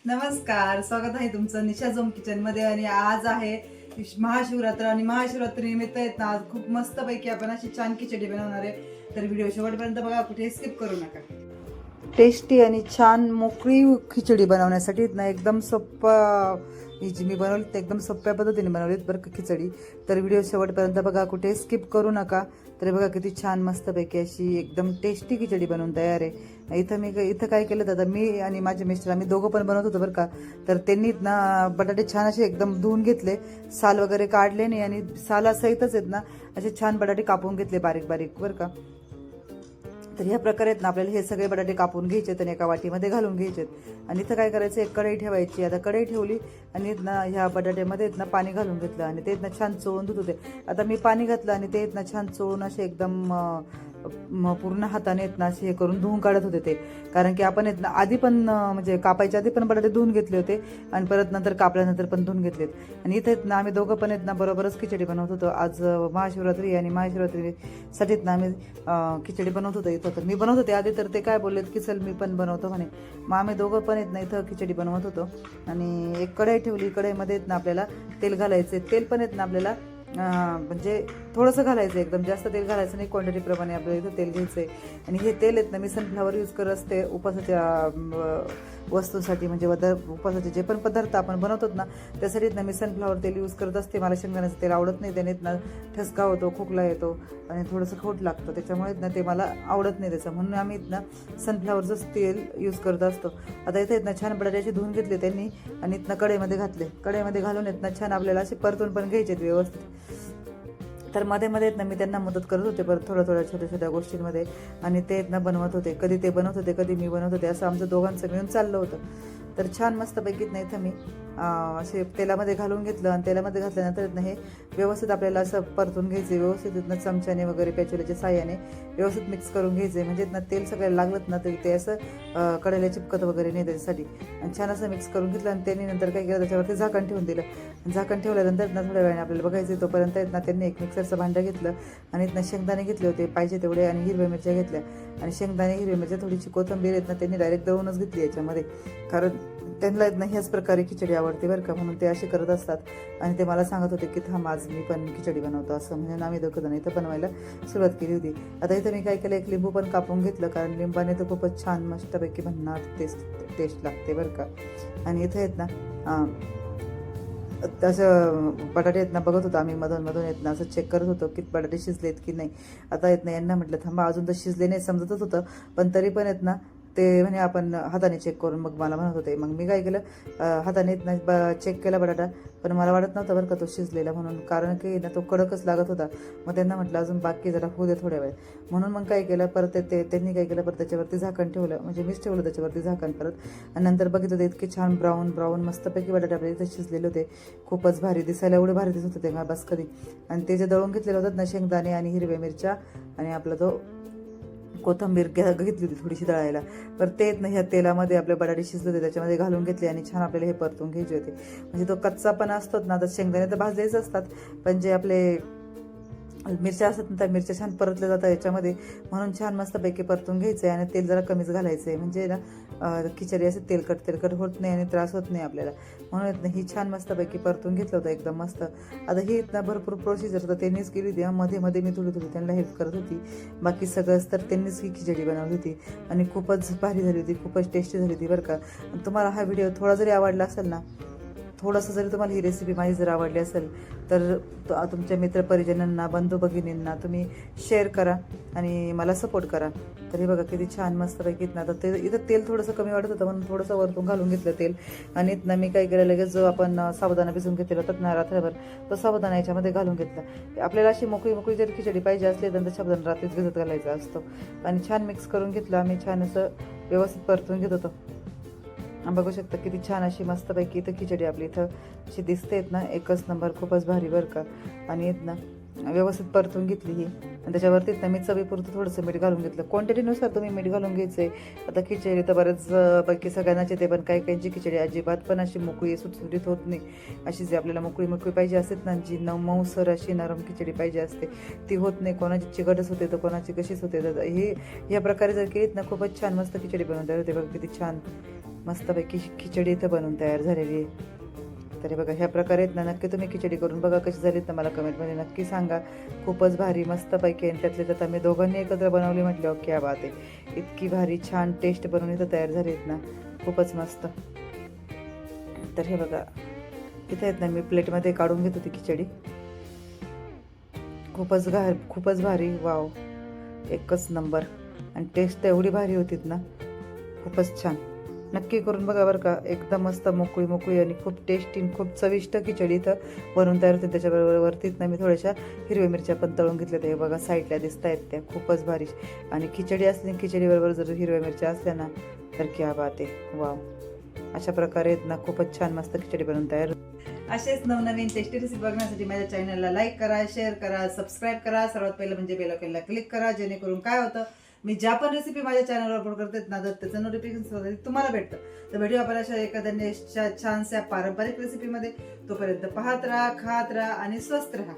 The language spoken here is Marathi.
नमस्कार, स्वागत आहे तुमचं निशा झोम किचन मध्ये. आणि आज आहे महाशिवरात्र आणि महाशिवरात्री निमित्त आहेत ना, आज खूप मस्त पैकी आपण अशी छान खिचडी बनवणार आहे. तर व्हिडिओ शेवटपर्यंत बघा, कुठे स्किप करू नका. टेस्टी आणि छान मोकळी खिचडी बनवण्यासाठी ना एकदम सोप्पा ही जी मी बनवली ते एकदम सोप्या पद्धतीने बनवलीत बरं का खिचडी. तर व्हिडिओ शेवटपर्यंत बघा, कुठे स्किप करू नका. तर बघा किती छान मस्तपैकी अशी एकदम टेस्टी खिचडी बनवून तयार आहे. इथं काय केलं तर मी आणि माझे मिस्टर आम्ही दोघं पण बनवत होतो बरं का. तर त्यांनी ना बटाटे छान असे एकदम धुवून घेतले, साल वगैरे काढले नाही आणि सालासहितच आहेत ना असे छान बटाटे कापून घेतले बारीक बारीक बरं का. तर ह्या प्रकारे आहेत ना आपल्याला हे सगळे बटाटे कापून घ्यायचे आणि एका वाटीमध्ये घालून घ्यायचे. आणि इथं काय करायचं, एक कढई ठेवायची. आता कढई ठेवली आणि ना ह्या बटाट्यामध्ये ना पाणी घालून घेतलं आणि ते ना छान चोळून धुत होते. आता मी पाणी घातलं आणि ते ना छान चोळून असे एकदम पूर्ण हाताने ना असे हे करून धुवून काढत होते ते. कारण की आपण ना आधी पण म्हणजे कापायच्या आधी पण बटाटे धुवून घेतले होते आणि परत नंतर कापल्यानंतर पण धुवून घेतलेत. आणि इथे ना आम्ही दोघं पण ना बरोबरच खिचडी बनवत होतो. आज महाशिवरात्री आणि महाशिवरात्रीसाठीच ना आम्ही खिचडी बनवत होतो इथं. तर मी बनवत होते आधी, तर ते काय बोललेत की चल मी पण बनवतो म्हणे. मग आम्ही दोघं पण ना इथं खिचडी बनवत होतो. आणि एक कढई ठेवली, कढईमध्ये ना आपल्याला तेल घालायचे. तेल पण ना आपल्याला म्हणजे थोडंसं घालायचं, एकदम जास्त तेल घालायचं नाही, क्वांटिटीप्रमाणे आपल्याला इथं तेल घ्यायचं आहे. आणि हे तेल आहेत ना मी सनफ्लावर यूज करत असते उपासाच्या वस्तूंसाठी. म्हणजे उपासाचे जे पण पदार्थ आपण बनवतो ना त्यासाठी ना मी सनफ्लावर तेल यूज करत असते. मला शेंगदाण्याचं तेल आवडत नाही, त्याने ना ठसका होतो, खोकला येतो आणि थोडंसं खोट लागतं, त्याच्यामुळे ना ते मला आवडत नाही त्याचं. म्हणून आम्ही ना सनफ्लावरचंच तेल यूज करत असतो. आता इथे ना छान बटाट्याचे धुवून घेतले त्यांनी आणि इथनं कढईमध्ये घातले. कढईमध्ये घालून ना छान आपल्याला असे परतून पण घ्यायचे व्यवस्थित. तर मध्ये मध्ये ना मी त्यांना मदत करत होते परत थोड्या थोड्या छोट्या छोट्या गोष्टींमध्ये. आणि ते ना बनवत होते, कधी ते बनवत होते कधी मी बनवत होते, असं आमचं दोघांचं मिळून चाललं होतं. तर छान मस्तपैकी ना इथं मी असे तेलामध्ये घालून घेतलं आणि तेलामध्ये घातल्यानंतर ना हे व्यवस्थित आपल्याला असं परतून घ्यायचे. व्यवस्थित ना चमच्याने वगैरे पॅचुल्याच्या साह्याने व्यवस्थित मिक्स करून घ्यायचे. म्हणजे ना तेल सगळ्याला लागलं ना तरी ते असं कढईला चिपकत वगैरे नाही त्याच्यासाठी. आणि छान असं मिक्स करून घेतलं आणि त्यांनी नंतर काय केलं, त्याच्यावरती झाकण ठेवून दिलं. झाकण ठेवल्यानंतर ना थोड्या वेळाने आपल्याला बघायचं तोपर्यंत ना त्यांनी एक मिक्सरचं भांडं घेतलं आणि इथनं शेंगदाणे घेतले होते पाहिजे तेवढे आणि हिरव्या मिरच्या घेतल्या. आणि शेंगदाणे हिरव्या मिरच्या थोडीशी कोथिंबीर आहेत ना त्यांनी डायरेक्ट दळूनच घेतली याच्यामध्ये. कारण त्यांना ना ह्याच प्रकारे खिचडी आवडते बरं का, म्हणून ते असे करत असतात. आणि ते मला सांगत होते की थांब आज मी पण खिचडी बनवतो, असं म्हणून आम्ही दोघं जण इथं बनवायला सुरुवात केली होती. आता इथं मी काय केलं, एक लिंबू पण कापून घेतलं, कारण लिंबाने तर खूपच छान मस्तपैकी भन्नाट टेस्ट लागते बरं का. आणि इथं आहेत ना तसं बटाटे आहेत ना बघत होतो आम्ही मधून मधून येत ना असं चेक करत होतो की बटाटे शिजलेत की नाही. आता येत ना यांना म्हटलं थांबा, अजून तर शिजले नाही समजतच होतं, पण तरी पण येत ना ते म्हणे आपण हाताने चेक करून मग मला म्हणत होते. मग मी काय केलं, हाताने चेक केला बटाटा, पण मला वाटत नव्हतं बरं का तो शिजलेला म्हणून, कारण की ना तो कडकच लागत होता. मग त्यांना म्हटलं अजून बाकी जरा होऊ दे थोड्या वेळ. म्हणून मग काय केलं परत त्यांनी काय केलं, परत त्याच्यावरती झाकण ठेवलं, म्हणजे मीच ठेवलं त्याच्यावरती झाकण परत. आणि नंतर बघितलं ते इतके छान ब्राऊन मस्तपैकी बटाटे आपल्या इथे शिजलेले होते. खूपच भारी दिसायला, एवढे भारी दिसत होते का बस कधी. आणि ते जे दळून घेतलेले होतात ना शेंगदाणे आणि हिरव्या मिरच्या आणि आपला तो कोथिंबीर घेतली होती थोडीशी दळायला, तर ते ना ह्या तेलामध्ये आपले बटाटे शिजले होते त्याच्यामध्ये घालून घेतले आणि छान आपल्याला हे परतून घ्यायचे होते. म्हणजे तो कच्चा पण असतोच ना, तर शेंगदाणे तर भाजलेच असतात, पण जे आपले मिरच्या असतात ना त्या मिरच्या छान परतल्या जातात याच्यामध्ये, म्हणून छान मस्तपैकी परतून घ्यायचं आहे. आणि तेल जरा कमीच घालायचं आहे, म्हणजे ना खिचडी असं तेलकट होत नाही आणि त्रास होत नाही आपल्याला. म्हणून ही छान मस्तपैकी परतून घेतलं होतं एकदम मस्त. आता ही इथनं भरपूर प्रोसिजर तर त्यांनीच केली होती. मध्ये मध्ये मी थोडी त्यांना हेल्प करत होती, बाकी सगळंच तर त्यांनीच ही खिचडी बनवली होती. आणि खूपच भारी झाली होती, खूपच टेस्टी झाली होती बरं का. तुम्हाला हा व्हिडिओ थोडा जरी आवडला असेल ना, थोडंसं जरी तुम्हाला ही रेसिपी माझी जर आवडली असेल तर तुमच्या मित्रपरिजनांना बंधू भगिनींना तुम्ही शेअर करा आणि मला सपोर्ट करा. तरी बघा किती छान मस्तपैकी ना. तर ते इथं तेल थोडंसं कमी वाटत होतं म्हणून थोडंसं वरतून घालून घेतलं तेल. आणि इथनं मी काय केलं, लगेच जो आपण साबुदाणा भिजवून घेतलेला होता ना रात्रभर, तो साबुदाणा याच्यामध्ये घालून घेतला. आपल्याला अशी मोकळी जर खिचडी पाहिजे असली तर साबुदाणा रात्रीच भिजत घालायचा असतो. आणि छान मिक्स करून घेतलं आम्ही, छान असं व्यवस्थित परतून घेत होतो. बघू शकता किती छान अशी मस्तपैकी इथं खिचडी आपली इथं अशी दिसतेत ना, एकच नंबर, खूपच भारी बरं का. आणि येत ना व्यवस्थित परतून घेतली ही. आणि त्याच्यावरती ना मी चवीपुरतं थोडंसं मीठ घालून घेतलं, क्वांटिटीनुसार तुम्ही मीठ घालून घ्यायचं आहे. आता खिचडी तर बरेच पैकी सगळ्यांनाच येते, पण काही काहींची खिचडी अजिबात पण अशी मोकळी सुटसुटीत होत नाही. अशी जी आपल्याला मोकळी पाहिजे असते ना, जी मऊसर अशी नरम खिचडी पाहिजे असते ती होत नाही. कोणाची चिकटच होते तर कोणाची कशीच होते. तर हे या प्रकारे जर केलीत ना खूपच छान मस्त खिचडी बनवता येते बघा किती छान. मस्तपैकी खिचडी इथं बनवून तयार झालेली आहे. तर हे बघा ह्या प्रकारे आहेत ना, नक्की तुम्ही खिचडी करून बघा कशी झाली तर मला कमेंटमध्ये नक्की सांगा. खूपच भारी मस्तपैकी आणि त्यातल्या त्यात आम्ही दोघांनी एकत्र बनवली म्हटल्यावर क्या बात आहे. इतकी भारी छान टेस्ट बनवून इथं तयार झाली आहेत ना, खूपच मस्त. तर हे बघा इथे आहेत ना, मी प्लेटमध्ये काढून घेत होती खिचडी. खूपच भारी, वाव, एकच नंबर. आणि टेस्ट तर एवढी भारी होतीत ना, खूपच छान. नक्की करून बघा बरं का. एकदम मस्त मोकळी आणि खूप टेस्टी, खूप चविष्ट खिचडी इथं बनवून तयार होते. त्याच्याबरोबर वरतीच ना मी थोड्याशा हिरव्या मिरच्या पण तळून घेतल्या. ते बघा साईडला दिसत आहेत त्या, खूपच भारी. आणि खिचडी असली, खिचडीबरोबर जर हिरव्या मिरच्या असल्या ना तर क्या बात आहे, वाव. अशा प्रकारे ना खूपच छान मस्त खिचडी बनवून तयार. असेच नवनवीन टेस्टी रेसिपी बघण्यासाठी माझ्या चॅनलला लाईक करा, शेअर करा, सबस्क्राईब करा. सर्वात पहिलं म्हणजे बेल आयकॉनला क्लिक करा, जेणेकरून काय होतं, मी ज्या पण रेसिपी माझ्या चॅनलवर अपलोड करते ना तर त्याचं नोटिफिकेशन तुम्हाला भेटतं. तर व्हिडिओ आपण अशा एखाद्या छानशा पारंपरिक रेसिपीमध्ये. तोपर्यंत पाहत राहा, खात राहा आणि स्वस्त राहा.